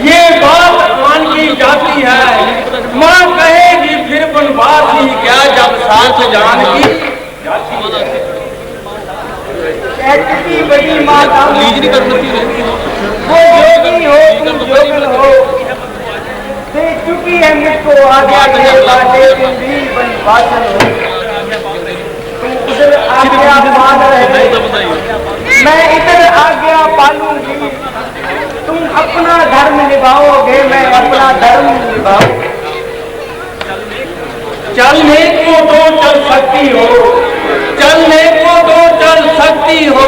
ये बात मान की जाती है। माँ कहेगी फिर बनवास ही क्या जब साथ जान की ऐसी बड़ी माता वो योगी हो जोगन हो दे चुकी है मुझको आज्ञा के बाटे तुम भी बनवासन हो। तुम उधर आज्ञा मान रहे मैं इधर आज्ञा पालूंगी। तुम अपना धर्म निभाओगे मैं अपना धर्म निभाऊं। चलने को तो चल सकती हो, चलने को तो चल सकती हो,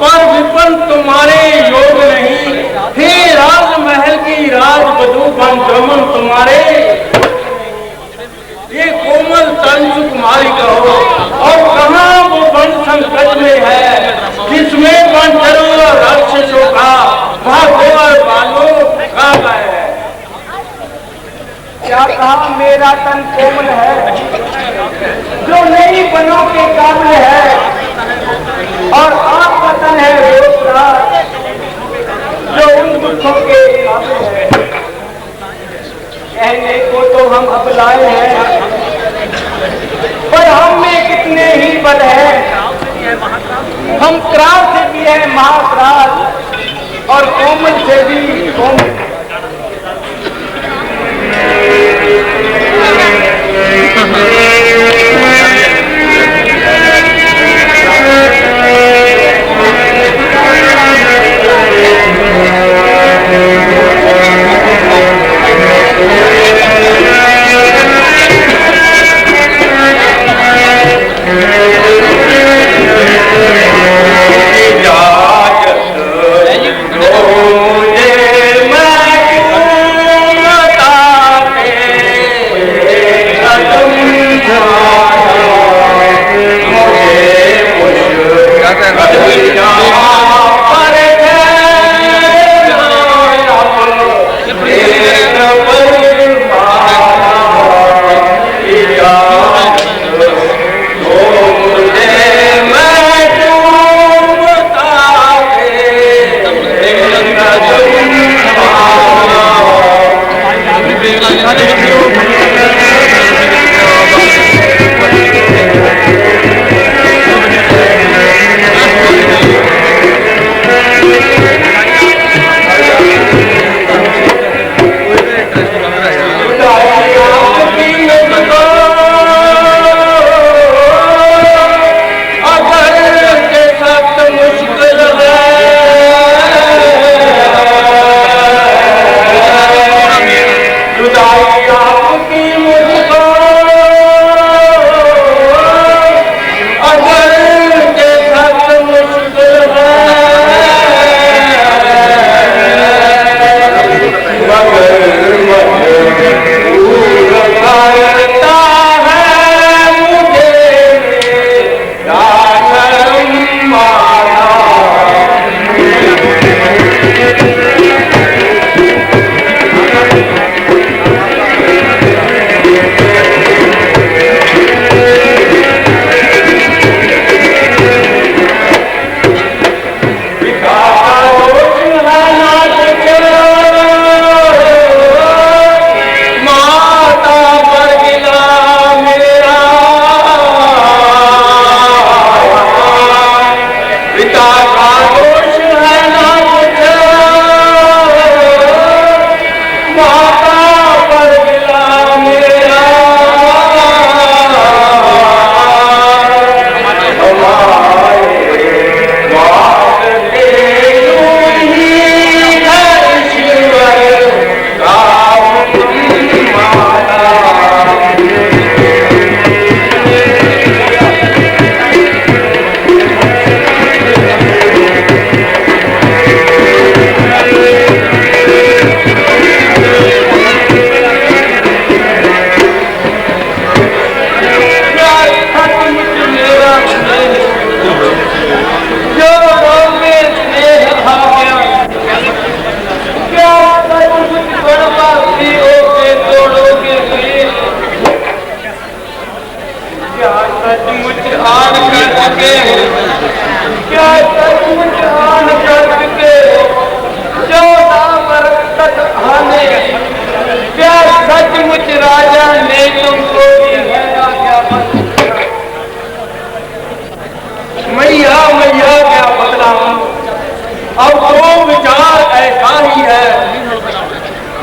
पर विपन तुम्हारे योग नहीं। हे राजमहल की राजवधू बन गमन तुम्हारे, ये कोमल तन सुकुमारी कहो। और कहाँ वो वन संकट में है जिसमें वन चरो राक्षसों का भागो और बालो का है। क्या कहा मेरा तन कोमल है जो नई बनों के काबिल है, और आपका तन है रोजगार जो उन दुखों के काबिल है। कहने को तो हम अब लाए हैं, पर हम में कितने ही बल है। हम क्राल से भी है महाक्राल, और कोमल से भी कोमल।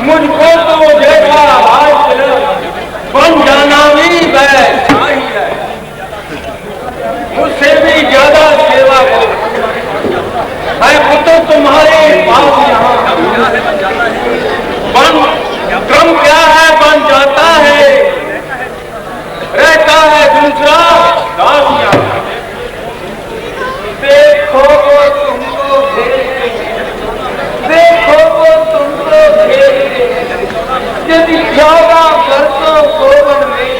मुझको तो जैसा राज बन जाना भी वैसा ही है, मुझसे भी ज्यादा सेवा है वो तो तुम्हारे पास यहाँ बन क्रम क्या है बन जाता है। दूसरा दासियां। देखो वो तुमको भेजते हैं, देखो वो तुमको भेजते हैं, यदि 14 वर्षों गोवन में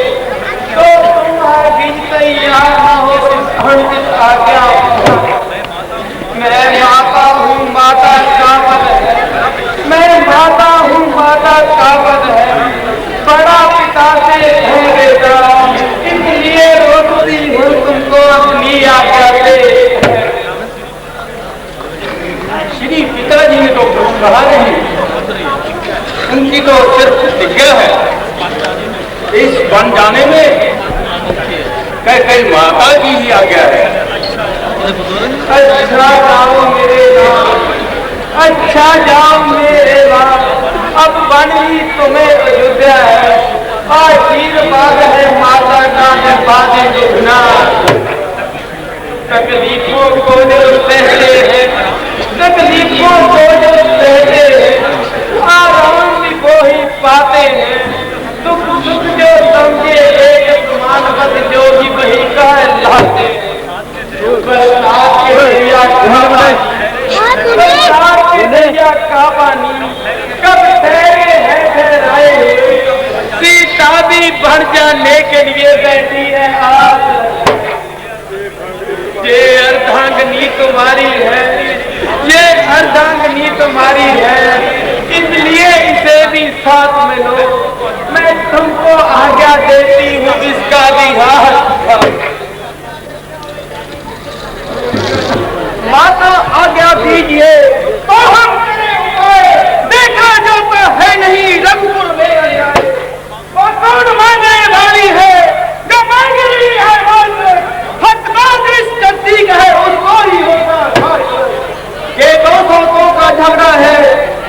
तो तुम आगे तैयार न हो हंडित आज्ञा। मैं माता हूँ, माता का पद है, मैं माता हूँ, माता का पद है, बड़ा पिता से है बेटा, इसलिए रोकती हूँ तुमको अपनी आज्ञा से। श्री पिताजी ने तो कुछ कहा नहीं, उनकी तो सिर्फ प्रतिज्ञा है इस बन जाने में कई माता की ही आज्ञा है। अच्छा जाओ मेरे नाम, अच्छा जाओ मेरे नाम, अब बन ही तुम्हें अयोध्या है, आशीर्वाद है माता का है बाजे दुखना। तकलीफों को जो सहते हैं, तकलीफों को जो सहते हैं, आराम भी वो ही पाते हैं। दुख सुख जो समझे एक मानवत जो भी वही कहलाते हैं। बरसात के दरिया का पानी कब ठहरे है ठहराए, सीता भी बढ़ जाने के लिए बैठी है आज। ये अर्धांगनी तुम्हारी है, ये अर्धांगनी तुम्हारी है, इसलिए इसे भी साथ में लो। मैं तुमको आज्ञा देती हूँ इसका भी हाथ। माता आज्ञा दीजिए तो हम करें उपाय, देखा जाता है नहीं रंगपुर में आए। वो कौन मांगने वाली है, जो मांग रही है हकदार इस धरती का है उसको ही होगा। ये दोस्तों का झगड़ा है,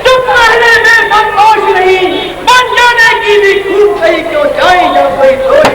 चुप रहने में संतोष नहीं, बन जाने की भी खूब सही क्यों जाए या कोई कोई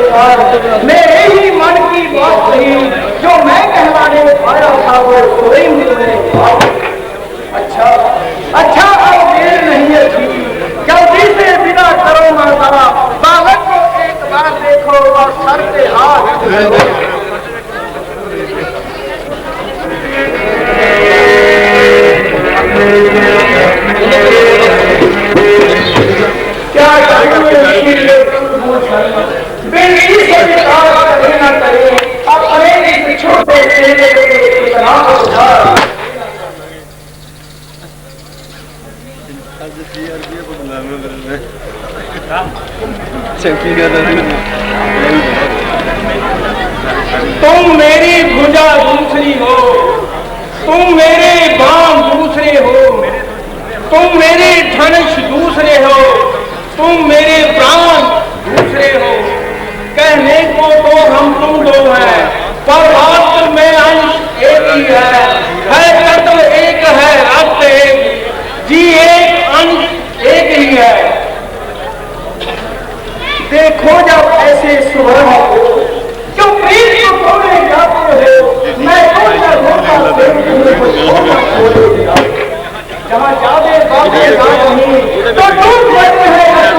लाल मेरे ही मन की बात नहीं, जो मैं कहलाने आया था वो कोई मुझे अच्छा अच्छा अब देर नहीं है जी, जल्दी से विदा करो माता, बालक को एक बार देखो और सर पे हाथ क्या बेटी से विकास करे न करे अपने इस छोटे से तुम मेरी भुजा दूसरी हो, तुम मेरे बाम दूसरे हो, तुम मेरे धनुष दूसरे हो, तुम मेरे प्राण दूसरे हो। कहने को तो हम तुम दो हैं, पर वास्तव में अंश एक ही है तत्व एक है, रक्त एक, जी एक, अंश एक ही है। देखो जब ऐसे सुवर्ण हो, जो प्रीत को तोड़े जाते हो, मैं जहाँ जावे बाबे नहीं तो दूर बढ़ते हैं,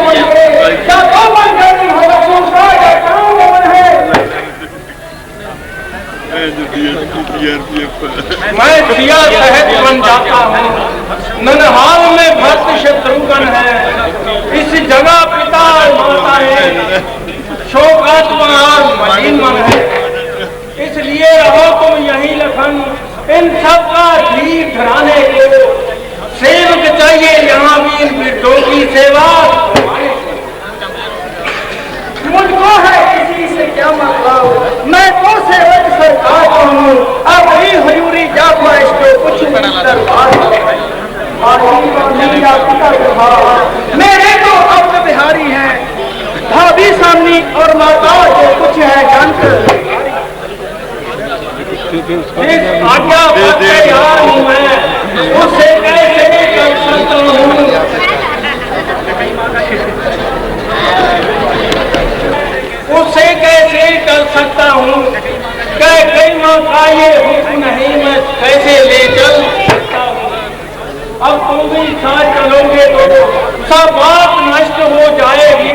क्या तो मन करनी हो बच्चों का, या काम मन है। मैं सिया सहज बन जाता हूँ, ननहाल में भक्त शत्रुघ्न है, इस जगह पिता माता है, शोकात्मा मलिन मन है। इसलिए रहो तुम यही लखन, इन सब का धीर धराने को, सेवक चाहिए यहाँ भी इन वृद्धों की सेवा। मुझको है किसी से क्या मतलब, मैं तो सेवक सरकार का हूँ, अब ही हजूरी जा पाइश को कुछ मेरे तो अब बिहारी हैं, भाभी सामनी और माता जो कुछ है जानकर आज्ञा यार हूँ मैं, उससे कैसे कर सकता हूँ, उससे कैसे कर सकता हूँ, कई माँ का ये हुक्म नहीं मैं कैसे ले चल सकता हूँ। अब तुम भी साथ चलोगे तो सब बात नष्ट हो जाएगी,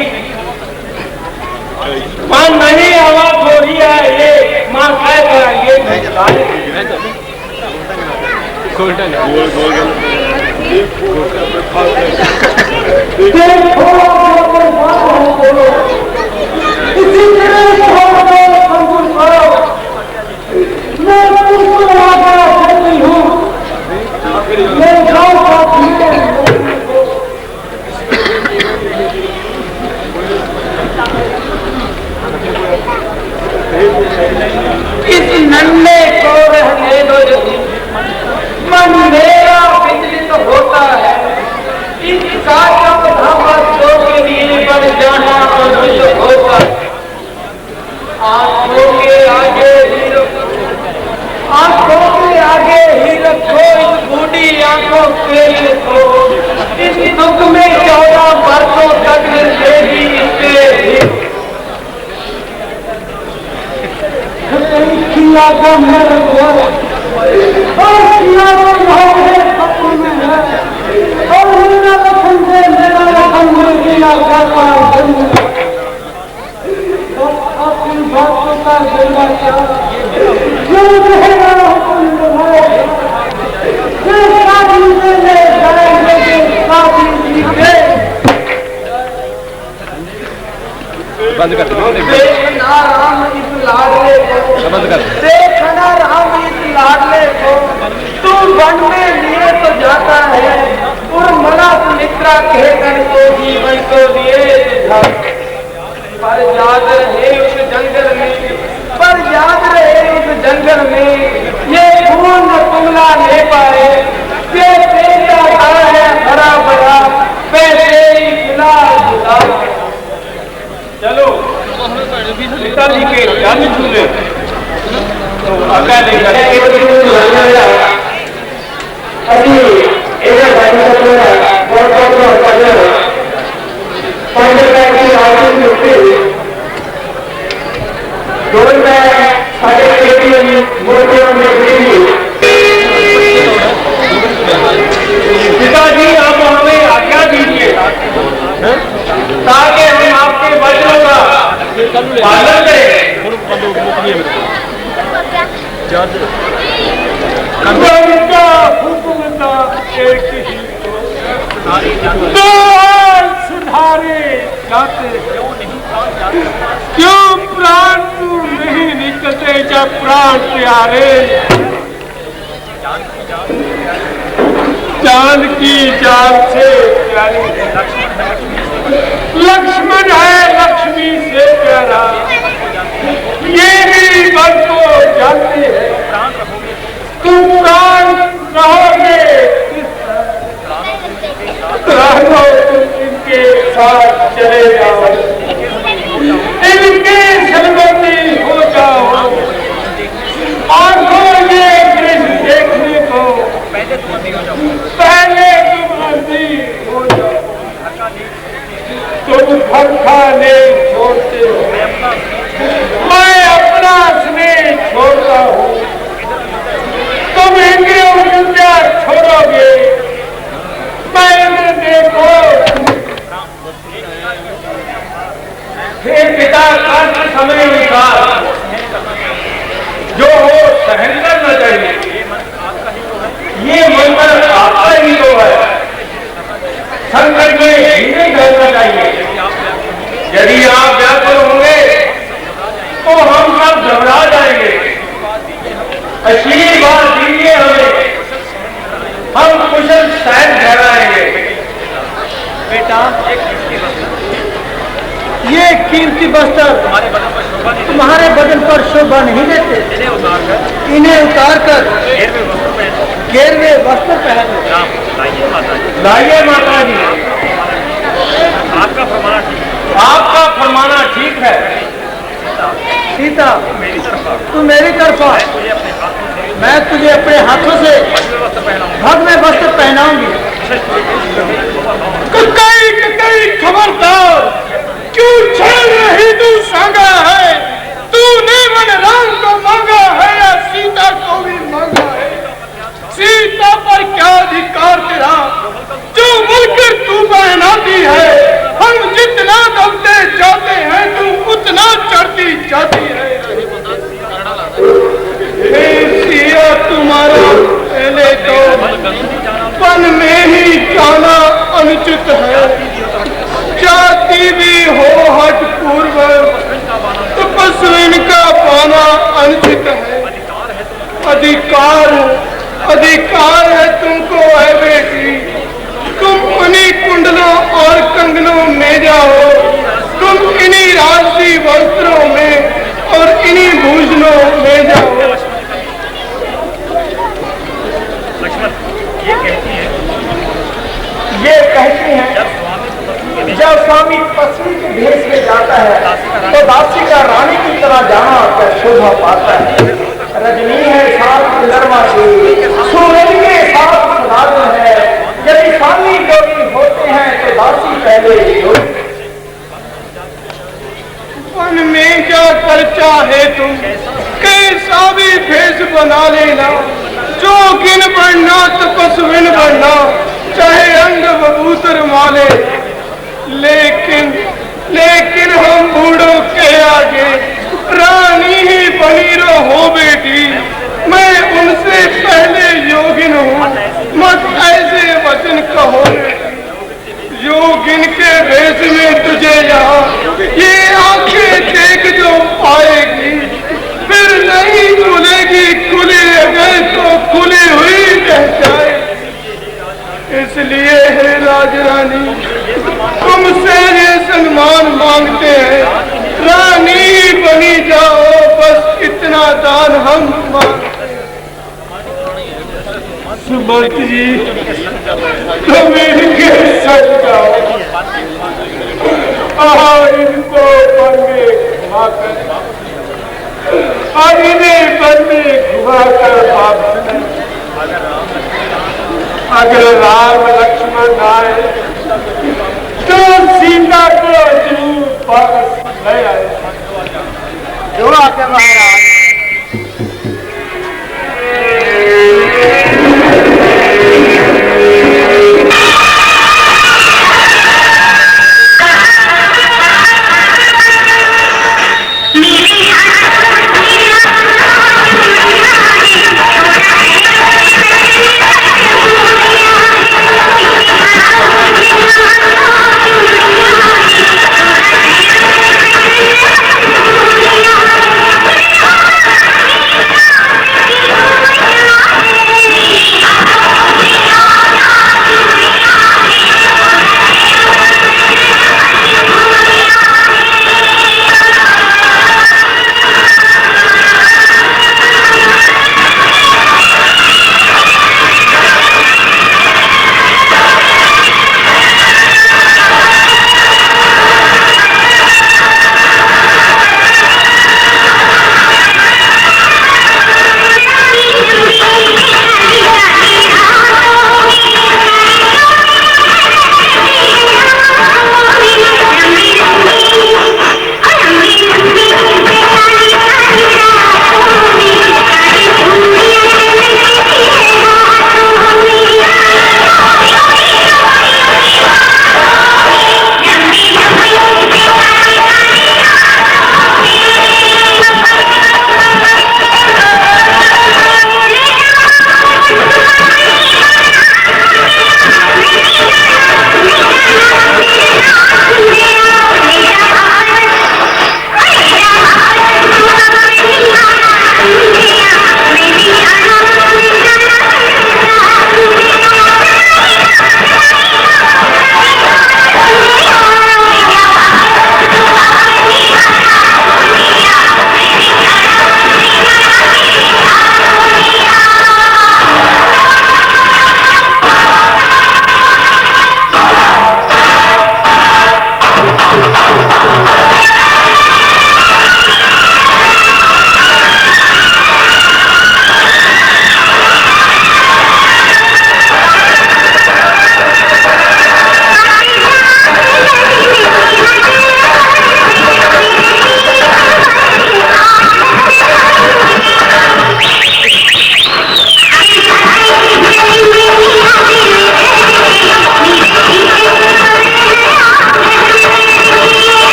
मां नहीं हवा थोड़ी है ये, मां कह कर इस नन्हे को रहने दो, मन मेरा विचलित होता है, इसका जब बच्चों के लिए बढ़ जाना अनुचित होता है। आंखों के आगे ही रखो, आंखों के आगे ही रखो, इस बूढ़ी आंखों के रखो, इस दुख में 14 वर्षों तक निर्देगी इससे किया का मेरे और किया सपन में है, और मेरा लखन से मेरा लखन मिल गया करता अपनी बातों का जिला क्या जो रहेगा शादी में ले जाएंगे, शादी जीते बंद कर देखना राम इस लाडले को, बंद कर देखना राम इस लाडले को, तू वन में लिए तो जाता है, और मना सुमित्रा कहकर तो जीवन को लिए पर याद रहे उस जंगल में, पर याद रहे उस जंगल में, ये खून तुमला ले पाए, ये तेरा है हरा भरा, पैसे खिला जुला। चलो पिताजी के जान झूले तो आज्ञा लेकर साढ़े मूर्तियों में गिरी। पिताजी आप हमें आज्ञा दीजिए ताकि हम आपके वचनों का पालन करें। हुक्म एक ही तो सुधारे जाते, क्यों प्राण तू नहीं निकलते जब प्राण प्यारे। जान की जान से प्यारी लक्ष्मण है लक्ष्मी से प्यारा, ये भी मन को जानते हैं। तुम प्राण रहोगे प्राणों तुम इनके साथ चले जाओ, इनके सलमती हो जाओ। आंखों ये दृश्य देखने को पहले तुम अंधी हो जाओ। तुम घर खाने छोड़ते हो, मैं अपना स्नेह छोड़ता हूँ। तुम इंद्रियों विद्या छोड़ोगे, मैं देखो। हे पिता कष्ट समय अनुसार जो हो सहन करना चाहिए, ये मंत्र आपका ही तो है। संकट में धीरे करना चाहिए। यदि आप व्याकुल होंगे तो हम सब घबरा जाएंगे। आशीर्वाद दीजिए हमें, हम कुशल शायद ठहराएंगे। बेटा ये कीमती वस्त्र तुम्हारे बदन पर शोभा नहीं देते, इन्हें उतार कर घेरवे वस्त्र पहनो। लाइए माता जी, आपका फरमाना ठीक है। सीता तू मेरी तरफ आ, मैं तुझे अपने हाथों से भव्य वस्त्र पहनाऊंगी। कई खबरदार, क्यों छल रही तू सांगा है? तूने मन राम को मांगा है या सीता को भी मांगा है? सीता पर क्या अधिकार तेरा जो मिलकर तू पहनाती है? हम जितना दबते जाते हैं तू उतना चढ़ती जाती है। सिया तुम्हारा पहले तो वन में ही जाना अनुचित है। जाति भी हो हट पूर्व तपस्विन का पाना अनुचित है। अधिकार है तुमको है बेटी, तुम उन्हीं कुंडलों और कंगनों में जाओ, तुम इन्हीं राजसी वस्त्रों में और इन्हीं भूषणों में जाओ। ये कहती हैं जब स्वामी पत्नी के भेष में जाता है तो दासी का रानी की तरह जाना क्या शोभा पाता है। रजनी है साथ नरमा की, सूरज के साथ सुधार है। यदि स्वामी योगी होते हैं तो दासी पहले योगी। वन में जाकर चाहे तुम कैसा भी भेष बना लेना, जोगिन बनना तपस्विन बनना, चाहे अंग बबूतर माले, लेकिन हम बूढ़ों के आगे रानी ही बनी रहो बेटी। मैं उनसे पहले योगिन हूँ, मत ऐसे वचन कहो। योगिन के भेष में तुझे यहाँ ये आंखें देख जो पाएगी, फिर नहीं खुलेगी, खुली गए तो खुली हुई रह जाए। इसलिए है राजरानी तुमसे ये सम्मान मांगते हैं, रानी बनी जाओ, बस इतना दान हम मांगते हैं। सुमंत जी तुम इनके सच जाओ और इनको बंदे घुमाकर और इन्हें बंदे घुमाकर वापस। अगर राम लक्ष्मण आए तो सीता को जरूर वापस ले आए। जो आके महाराज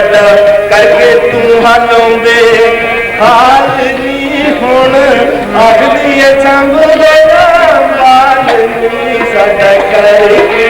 साडा करके तू हलाउंदे हाल नी हुण आखदी है संभले बाल नी साडा करके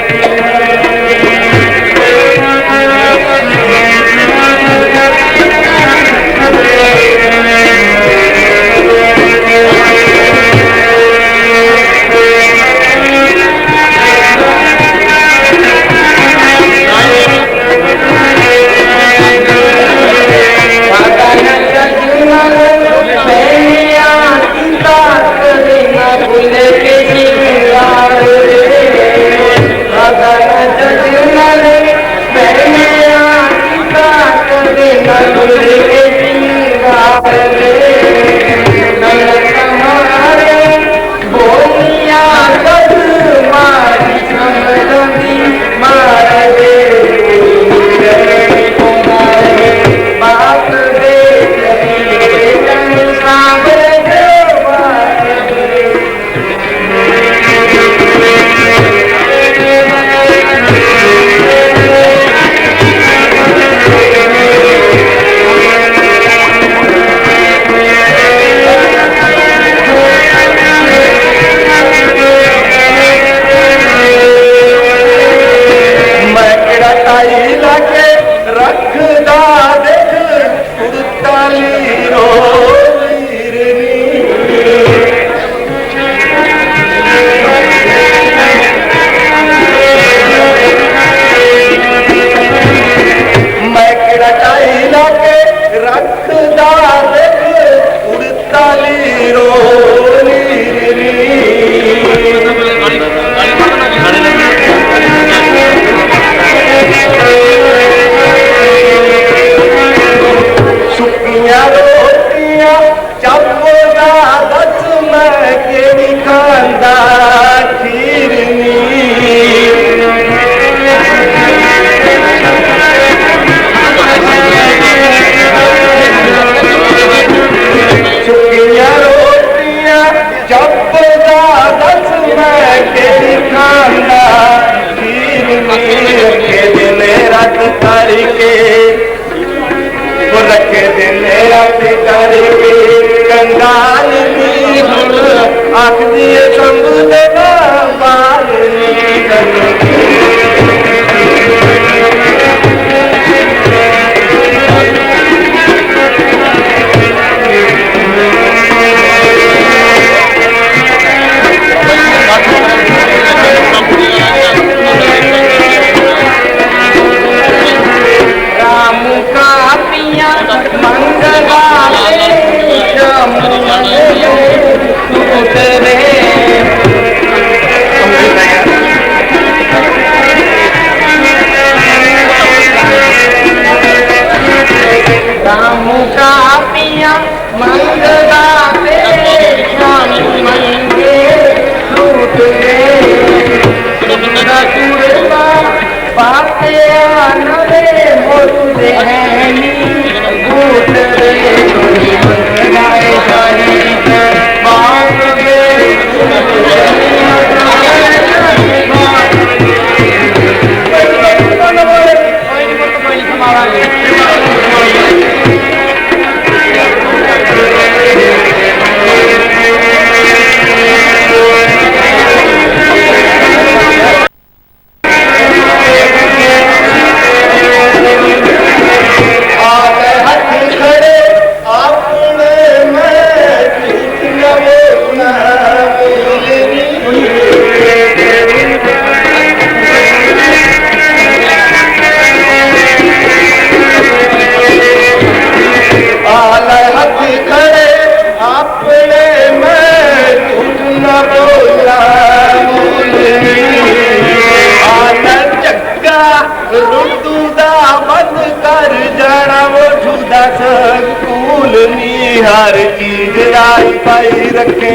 हर चीज आई पाई रखे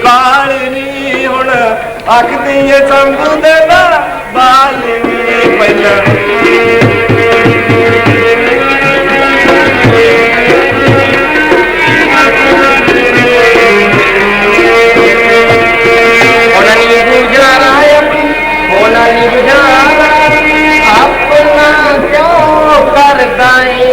काल नी हुण आखदी है संगू दे बाल नी पहला अपना क्यों कर दाएं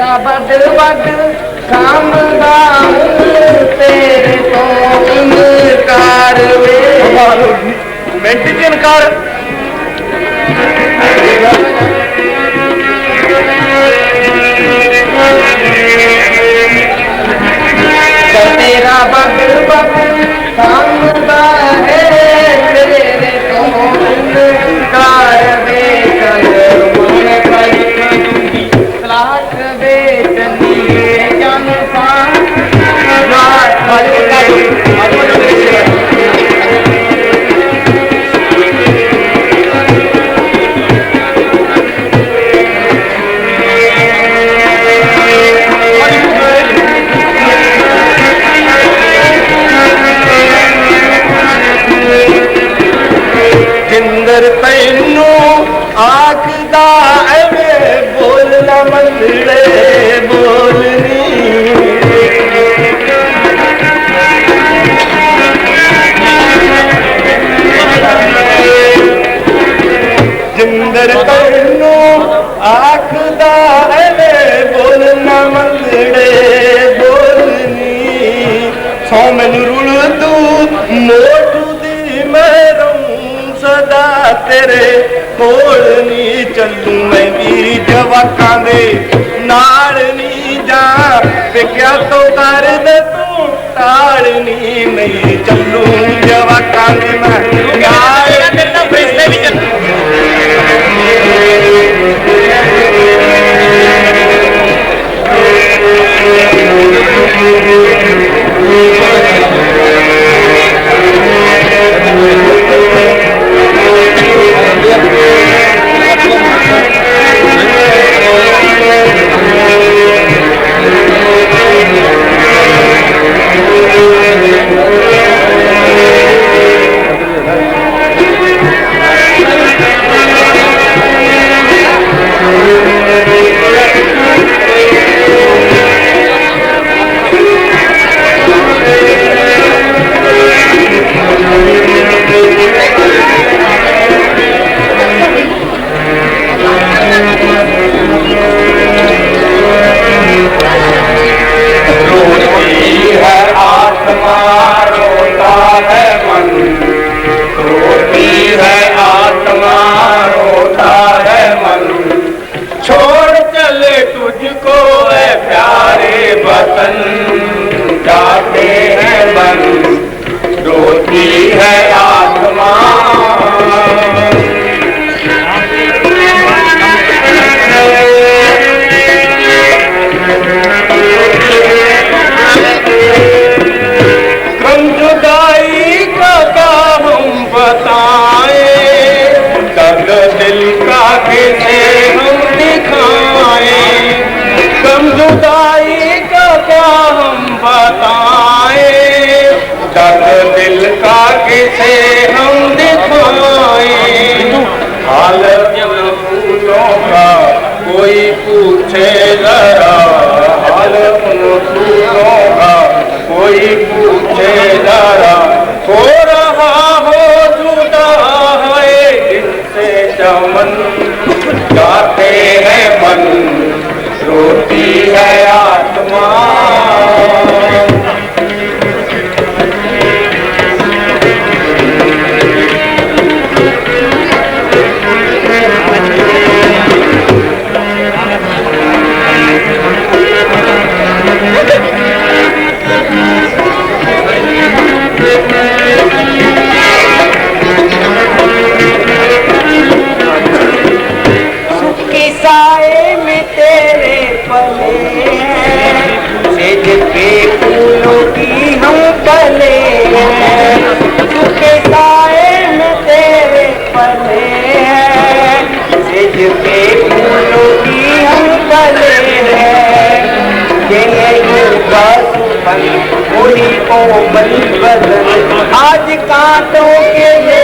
तेरा बड़ बड़ काम दाम तेरे तो इनकार वे मिनट च इनकार तेरा बड़ बड़ काम है तेरे तो इनकार वे मन पर लाख बेचनी जन जिंदर तैनू आखदा एवें बोलना मंदड़े बोलनी जिंदर तैनू आखदा एवें बोलना मंदड़े बोलनी सौ मैनू रुल तू मोटू दी मैं सदा तेरे कोल नी चलू मैं भी जवाकां दे नाल नी जा पिक्या तो कर दे तू टाल नी नहीं चलू जवाकां दे मैं आज कांटों के